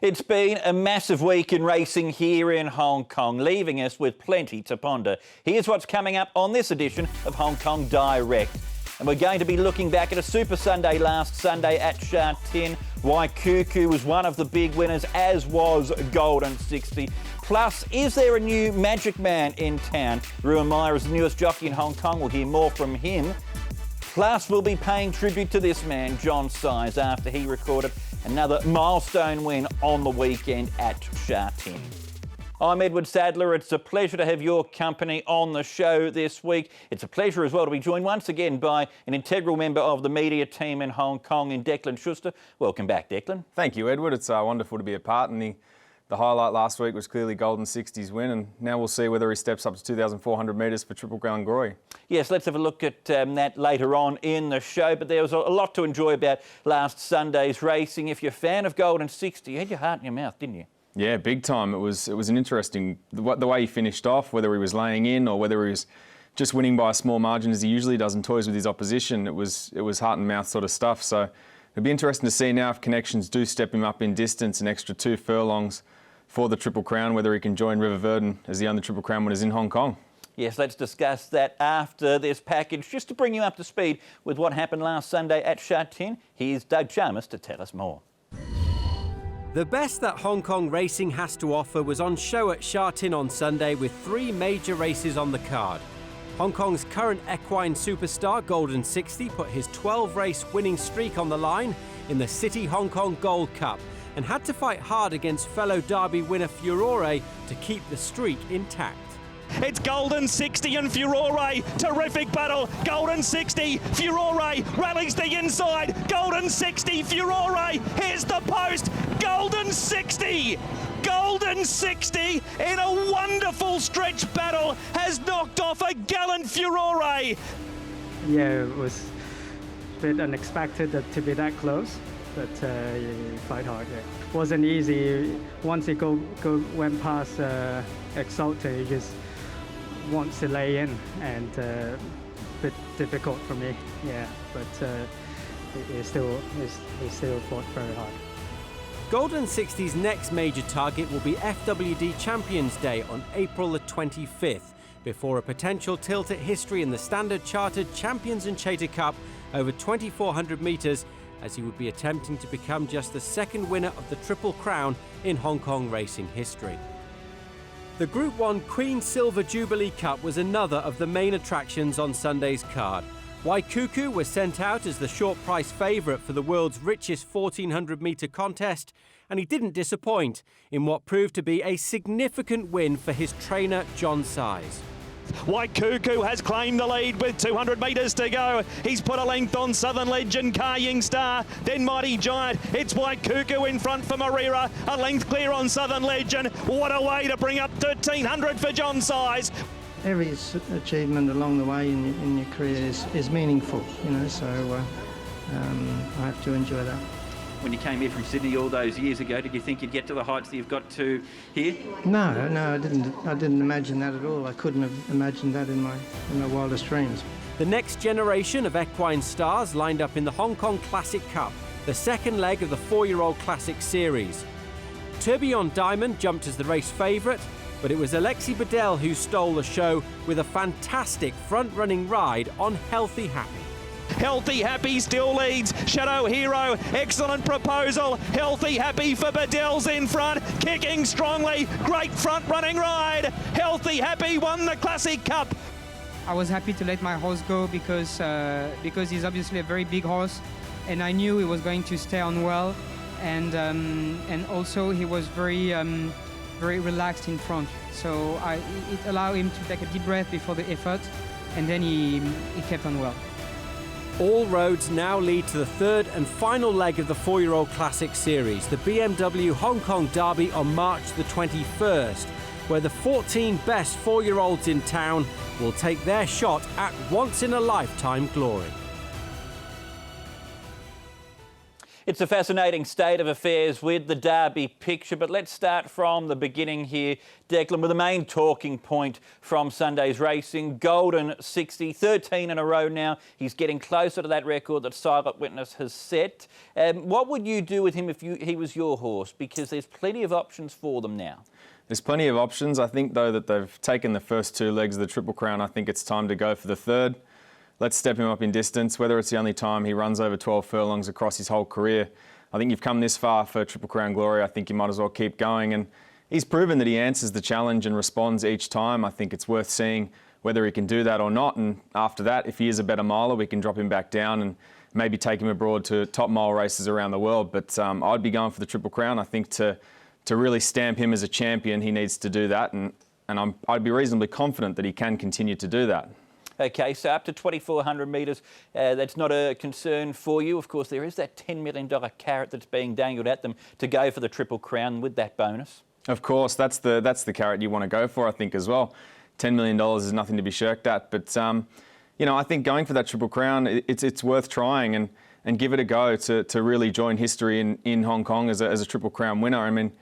It's been a massive week in racing here in Hong Kong, leaving us with plenty to ponder. Here's what's coming up on this edition of Hong Kong Direct. And we're going to be looking back at a Super Sunday last Sunday at Sha Tin. Waikuku was one of the big winners, as was Golden 60. Plus, is there a new magic man in town? Ruan Maia is the newest jockey in Hong Kong. We'll hear more from him. Plus, we'll be paying tribute to this man, John Size, after he recorded another milestone win on the weekend at Sha Tin. I'm Edward Sadler. It's a pleasure to have your company on the show this week. It's a pleasure as well to be joined once again by an integral member of the media team in Hong Kong in Declan Schuster. Welcome back, Declan. Thank you, Edward. It's wonderful to be a part, and the highlight last week was clearly Golden 60's win, and now we'll see whether he steps up to 2,400 metres for Triple Crown glory. Yes, let's have a look at that later on in the show, but there was a lot to enjoy about last Sunday's racing. If you're a fan of Golden 60, you had your heart in your mouth, didn't you? Yeah, big time. It was an interesting, the way he finished off, whether he was laying in or whether he was just winning by a small margin as he usually does and toys with his opposition. It was heart and mouth sort of stuff. So it'll be interesting to see now if connections do step him up in distance, an extra 2 furlongs for the Triple Crown, whether he can join River Verdon as the only Triple Crown winners in Hong Kong. Yes, let's discuss that after this package. Just to bring you up to speed with what happened last Sunday at Sha Tin, here's Doug Chalmers to tell us more. The best that Hong Kong racing has to offer was on show at Sha Tin on Sunday with 3 major races on the card. Hong Kong's current equine superstar, Golden 60, put his 12-race winning streak on the line in the City Hong Kong Gold Cup and had to fight hard against fellow Derby winner Furore to keep the streak intact. It's Golden 60 and Furore. Terrific battle. Golden 60. Furore rallies the inside. Golden 60. Furore. Here's the post. Golden 60. Golden 60 in a wonderful stretch battle has knocked off a gallant Furore. Yeah, it was a bit unexpected to be that close, but you fight hard. Yeah. It wasn't easy. Once it went past Exalted, you just wants to lay in, and a bit difficult for me, yeah, but he still fought very hard. Golden 60's next major target will be FWD Champions Day on April the 25th, before a potential tilt at history in the Standard Chartered Champions and Chater Cup over 2,400 metres, as he would be attempting to become just the second winner of the Triple Crown in Hong Kong racing history. The Group 1 Queen Silver Jubilee Cup was another of the main attractions on Sunday's card. Waikuku was sent out as the short price favourite for the world's richest 1,400 metre contest, and he didn't disappoint in what proved to be a significant win for his trainer John Size. Waikuku has claimed the lead with 200 metres to go. He's put a length on Southern Legend, Carrying Star, then Mighty Giant. It's Waikuku in front for Marira, a length clear on Southern Legend. What a way to bring up 1,300 for John Size. Every achievement along the way in your career is meaningful, you know, so I have to enjoy that. When you came here from Sydney all those years ago, did you think you'd get to the heights that you've got to here? No, I didn't imagine that at all. I couldn't have imagined that in my wildest dreams. The next generation of equine stars lined up in the Hong Kong Classic Cup, the second leg of the 4-year-old Classic Series. Tourbillon Diamond jumped as the race favourite, but it was Alexis Bedell who stole the show with a fantastic front-running ride on Healthy Happy. Healthy Happy still leads. Shadow Hero, excellent proposal. Healthy Happy for Bedell's in front, kicking strongly. Great front running ride. Healthy Happy won the Classic Cup. I was happy to let my horse go because he's obviously a very big horse, and I knew he was going to stay on well, and also he was very relaxed in front. So it allowed him to take a deep breath before the effort, and then he kept on well. All roads now lead to the third and final leg of the 4-year-old Classic Series, the BMW Hong Kong Derby on March the 21st, where the 14 best 4-year-olds in town will take their shot at once-in-a-lifetime glory. It's a fascinating state of affairs with the Derby picture, but let's start from the beginning here, Declan, with the main talking point from Sunday's racing. Golden 60, 13 in a row now. He's getting closer to that record that Silent Witness has set. What would you do with him if he was your horse? Because there's plenty of options for them now. There's plenty of options. I think, though, that they've taken the first two legs of the Triple Crown. I think it's time to go for the third. Let's step him up in distance, whether it's the only time he runs over 12 furlongs across his whole career. I think you've come this far for Triple Crown glory. I think you might as well keep going. And he's proven that he answers the challenge and responds each time. I think it's worth seeing whether he can do that or not. And after that, if he is a better miler, we can drop him back down and maybe take him abroad to top mile races around the world. But I'd be going for the Triple Crown. I think to really stamp him as a champion, he needs to do that. And I'd be reasonably confident that he can continue to do that. OK, so up to 2,400 metres, that's not a concern for you. Of course, there is that $10 million carrot that's being dangled at them to go for the Triple Crown with that bonus. Of course, that's the carrot you want to go for, I think, as well. $10 million is nothing to be shirked at. But, you know, I think going for that Triple Crown, it's worth trying and give it a go to really join history in Hong Kong as a Triple Crown winner. I mean,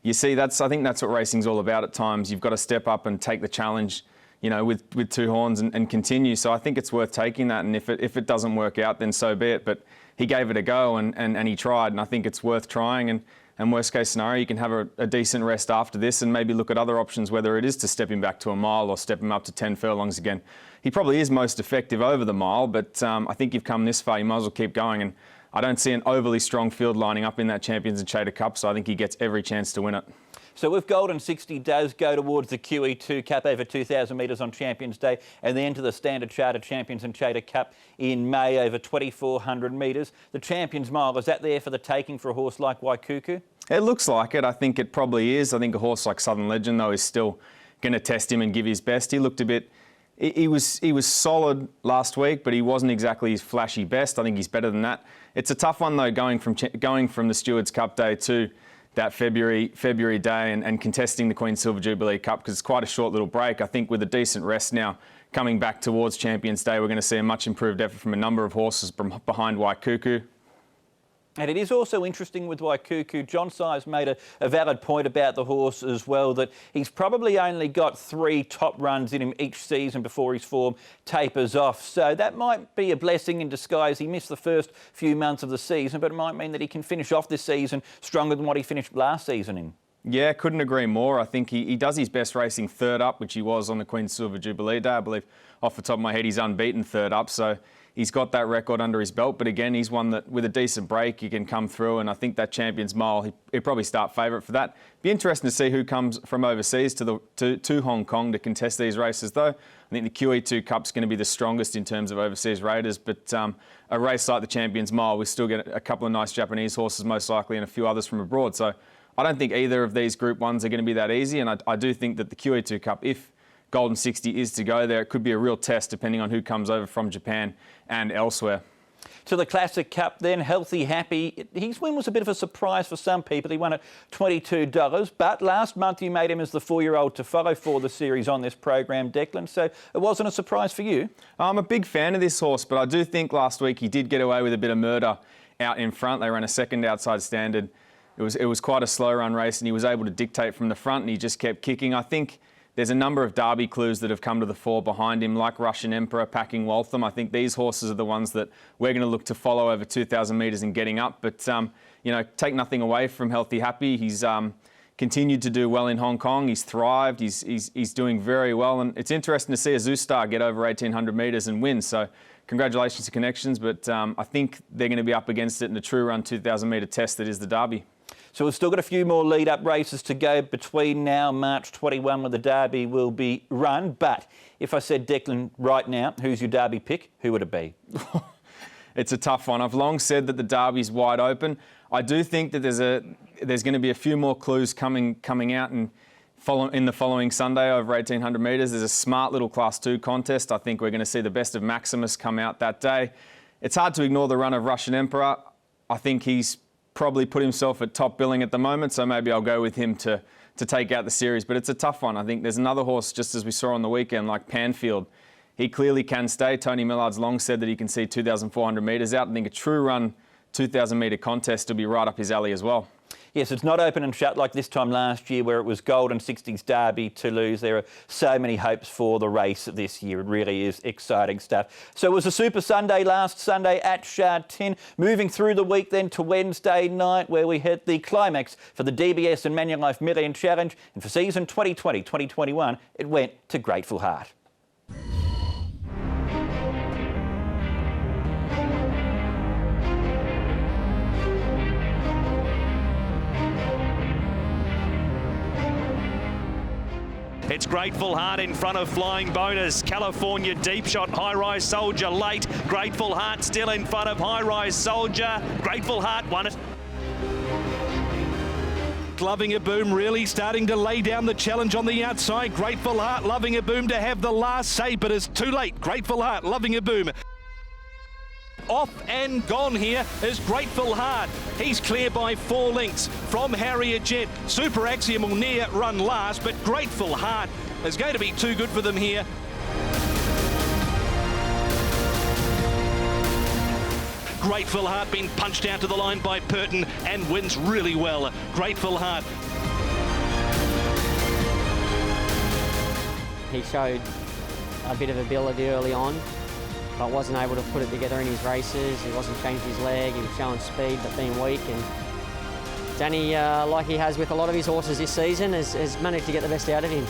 you see, I think that's what racing's all about at times. You've got to step up and take the challenge, you know, with two horns and continue. So I think it's worth taking that. And if it doesn't work out, then so be it. But he gave it a go and he tried. And I think it's worth trying. And worst case scenario, you can have a decent rest after this and maybe look at other options, whether it is to step him back to a mile or step him up to 10 furlongs again. He probably is most effective over the mile, but I think you've come this far, you might as well keep going. And I don't see an overly strong field lining up in that Champions and Chater Cup, so I think he gets every chance to win it. So if Golden 60 does go towards the QE2 Cup over 2,000 metres on Champions Day and then to the Standard Chartered Champions and Chater Cup in May over 2,400 metres, the Champions Mile, is that there for the taking for a horse like Waikuku? It looks like it. I think it probably is. I think a horse like Southern Legend, though, is still going to test him and give his best. He looked a bit... He was solid last week, but he wasn't exactly his flashy best. I think he's better than that. It's a tough one, though, going from the Stewards Cup Day to that February day and contesting the Queen Silver Jubilee Cup, because it's quite a short little break. I think with a decent rest now coming back towards Champions Day, we're going to see a much improved effort from a number of horses behind Waikuku. And it is also interesting with Waikuku. John Size made a valid point about the horse as well, that he's probably only got 3 top runs in him each season before his form tapers off. So that might be a blessing in disguise. He missed the first few months of the season, but it might mean that he can finish off this season stronger than what he finished last season in. Yeah, couldn't agree more. I think he does his best racing third up, which he was on the Queen Silver Jubilee Day. I believe, off the top of my head, he's unbeaten third up. So he's got that record under his belt. But again, he's one that with a decent break, he can come through. And I think that Champions Mile, he'll probably start favourite for that. Be interesting to see who comes from overseas to Hong Kong to contest these races, though. I think the QE2 Cup's going to be the strongest in terms of overseas raiders. But a race like the Champions Mile, we still get a couple of nice Japanese horses, most likely, and a few others from abroad. So I don't think either of these Group 1s are going to be that easy. And I do think that the QE2 Cup, if Golden 60 is to go there, it could be a real test depending on who comes over from Japan and elsewhere. To the Classic Cup then, Healthy Happy. His win was a bit of a surprise for some people. He won at $22, but last month you made him as the 4-year-old to follow for the series on this program, Declan, so it wasn't a surprise for you. I'm a big fan of this horse, but I do think last week he did get away with a bit of murder out in front. They ran a second outside standard. It was quite a slow run race and he was able to dictate from the front and he just kept kicking. I think there's a number of Derby clues that have come to the fore behind him, like Russian Emperor, Packing Waltham. I think these horses are the ones that we're going to look to follow over 2,000 metres and getting up. But, you know, take nothing away from Healthy Happy. He's continued to do well in Hong Kong. He's thrived. He's doing very well. And it's interesting to see a Zoo Star get over 1,800 metres and win. So congratulations to Connections. But I think they're going to be up against it in the true run 2,000 metre test that is the Derby. So we've still got a few more lead-up races to go between now and March 21 when the Derby will be run. But if I said, Declan, right now, who's your Derby pick, who would it be? It's a tough one. I've long said that the Derby's wide open. I do think that there's going to be a few more clues coming out in the following Sunday over 1,800 metres. There's a smart little Class 2 contest. I think we're going to see the best of Maximus come out that day. It's hard to ignore the run of Russian Emperor. I think he's probably put himself at top billing at the moment, so maybe I'll go with him to take out the series. But it's a tough one. I think there's another horse, just as we saw on the weekend, like Panfield. He clearly can stay. Tony Millard's long said that he can see 2,400 metres out. I think a true run 2,000 metre contest will be right up his alley as well. Yes, it's not open and shut like this time last year where it was Golden 60s Derby Toulouse. There are so many hopes for the race this year. It really is exciting stuff. So it was a Super Sunday last Sunday at Sha Tin. Moving through the week then to Wednesday night where we hit the climax for the DBS and Manulife Million Challenge. And for season 2020-2021, it went to Grateful Heart. It's Grateful Heart in front of Flying Bonus. California Deep Shot, High Rise Soldier late. Grateful Heart still in front of High Rise Soldier. Grateful Heart won it. Loving a Boom really starting to lay down the challenge on the outside. Grateful Heart, Loving a Boom to have the last say, but it's too late. Grateful Heart, Loving a Boom. Off and gone here is Grateful Heart. He's clear by 4 lengths from Harrier Jet. Super Axiom will near run last, but Grateful Heart is going to be too good for them here. Grateful Heart being punched out to the line by Purton and wins really well. Grateful Heart. He showed a bit of ability early on, but wasn't able to put it together in his races. He wasn't changed his leg, he was showing speed but being weak. And Danny, like he has with a lot of his horses this season, has managed to get the best out of him.